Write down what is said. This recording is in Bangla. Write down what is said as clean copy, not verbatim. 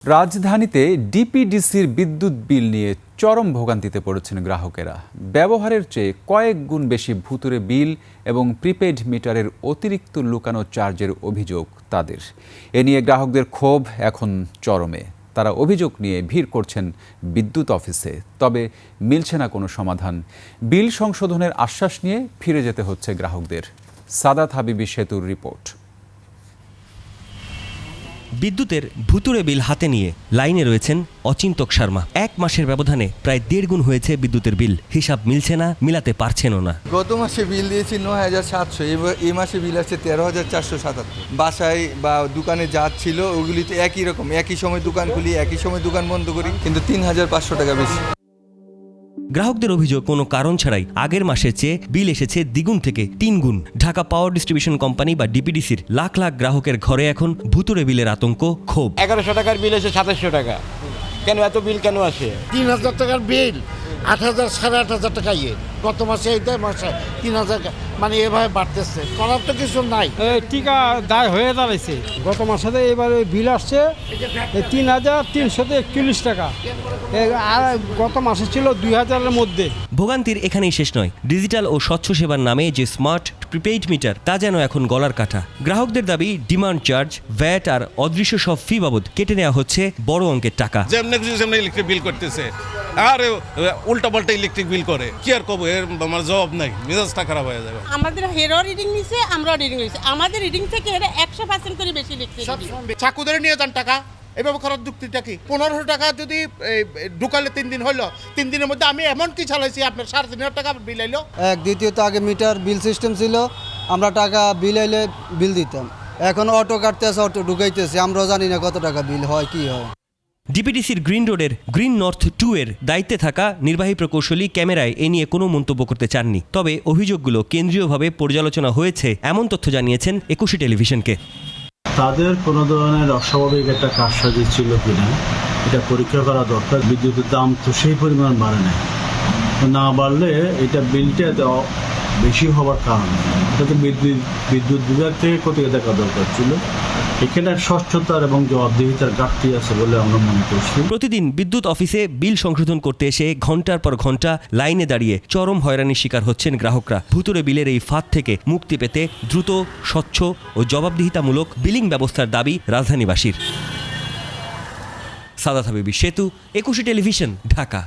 রাজধানীতে ডিপিডিসির বিদ্যুৎ বিল নিয়ে চরম ভোগান্তিতে পড়েছেন গ্রাহকেরা। ব্যবহারের চেয়ে কয়েক গুণ বেশি ভুতুড়ে বিল এবং প্রিপেইড মিটারের অতিরিক্ত লুকানো চার্জের অভিযোগ তাদের। এ নিয়ে গ্রাহকদের ক্ষোভ এখন চরমে। তারা অভিযোগ নিয়ে ভিড় করছেন বিদ্যুৎ অফিসে, তবে মিলছে না কোনো সমাধান। বিল সংশোধনের আশ্বাস নিয়ে ফিরে যেতে হচ্ছে গ্রাহকদের। সাদাত হাবিবি সেতুর রিপোর্ট। বিদ্যুতের ভুতুড়ে বিল হাতে নিয়ে লাইনে রয়েছেন অচিন্তক শর্মা। এক মাসের ব্যবধানে প্রায় 1.5 গুণ হয়েছে বিদ্যুতের বিল। হিসাব মিলছে না, মিলাতে পারছেনও না। গত মাসে বিল দিয়েছি ৯,৭০০, এই মাসে বিল আসছে ১৩,৪৭৭। বাসায় বা দোকানে যা ছিল ওগুলি তো একই রকম, একই সময় দোকান খুলি, একই সময় দোকান বন্ধ করি, কিন্তু ৩,৫০০ টাকা বেশি। গ্রাহকদের অভিযোগ, কোনো কারণ ছাড়াই আগের মাসের চেয়ে বিল এসেছে দ্বিগুণ থেকে 3 গুণ। ঢাকা পাওয়ার ডিস্ট্রিবিউশন কোম্পানি বা ডিপিডিসির লাখ লাখ গ্রাহকের ঘরে এখন ভুতুড়ে বিলের আতঙ্ক, ক্ষোভ। ১১০০ টাকার বিল এসে ২৭০০ টাকা। কেন এত বিল কেন আসে? ৩,০০০ টাকার বিল, ৮,০০০ সাড়ে ৮,০০০ টাকা গত মাসে, এই মাসে ৩,০০০, মানে এভাবে বাড়তেছে, করার তো কিছু নাই। টিকা দায় হয়ে দাঁড়াইছে। গত মাসে এবার বিল আসছে ৩,৩41 টাকা, আর গত মাসে ছিল ২,০০০-এর মধ্যে। ভোগান্তির এখানেই শেষ নয়। ডিজিটাল ও স্বচ্ছ সেবার নামে যে স্মার্ট প্রিপেইড মিটার, তা যেন এখন গলার কাটা। গ্রাহকদের দাবি, ডিমান্ড চার্জ, ভ্যাট আর অদৃশ্য সব ফি বাবদ কেটে নেওয়া হচ্ছে বড় অঙ্কের টাকা। যেমনি ইলেকট্রিক বিল করতেছে আর উল্টা পাল্টা ইলেকট্রিক বিল করে, কি আর কব, এর আমার জবাব নাই, মেজাজটা খারাপ হয়ে যাবে। আমাদের হেরো রিডিং নিছে, আমরা রিডিং নিছি, আমাদের রিডিং থেকে এরা 100% করে বেশি লিখছে। চাকু ধরে নিয়ে যান টাকা, এভাবে করার যুক্তিটা কি? ১৫০০ টাকা যদি ঢুকালে 3 দিন হলো, 3 দিনের মধ্যে আমি এমন কি চালাইছি আপনার ৩,৫০০ টাকা বিল আইলো। দ্বিতীয়ত আগে মিটার বিল সিস্টেম ছিল, আমরা টাকা বিল আইলে বিল দিতাম। এখন অটো কাটতেছে, অটো ঢুকাইতেছে, আমরাও জানি না কত টাকা বিল হয়, কি হয়। ডিপিডিসির গ্রিন রোডের গ্রিন নর্থ 2 এর দায়িত্বে থাকা নির্বাহী প্রকৌশলী ক্যামেরায় এ নিয়ে কোনো মন্তব্য করতে চাননি। তবে অভিযোগগুলো কেন্দ্রীয়ভাবে পর্যালোচনা হয়েছে এমন তথ্য জানিয়েছেন ২১ টেলিভিশনকে। তাদের কোনো ধরনের অস্বাভাবিক একটা কারসাজি ছিল কিনা এটা পরীক্ষা করা দরকার। বিদ্যুতের দাম তো সেই পরিমাণ বাড়ে না, না বাড়লে এটা বিলটা বেশি হওয়ার কারণে এটা তো বিদ্যুৎ বিভাগ থেকে কোথায় দেখা দরকার ছিল। এখানে স্বচ্ছতার এবং জবাবদিহিতার ঘাটতি আছে বলে আমরা মনে করছি। প্রতিদিন বিদ্যুৎ অফিসে বিল সংশোধন করতে এসে ঘন্টার পর ঘন্টা লাইনে দাঁড়িয়ে চরম হয়রানির শিকার হচ্ছেন গ্রাহকরা। ভুতুড়ে বিলের এই ফাঁদ থেকে মুক্তি পেতে দ্রুত, স্বচ্ছ ও জবাবদিহিতামূলক বিলিং ব্যবস্থার দাবি রাজধানীবাসীর। সাদাত হাবিবি সেতু, ২১ টেলিভিশন, ঢাকা।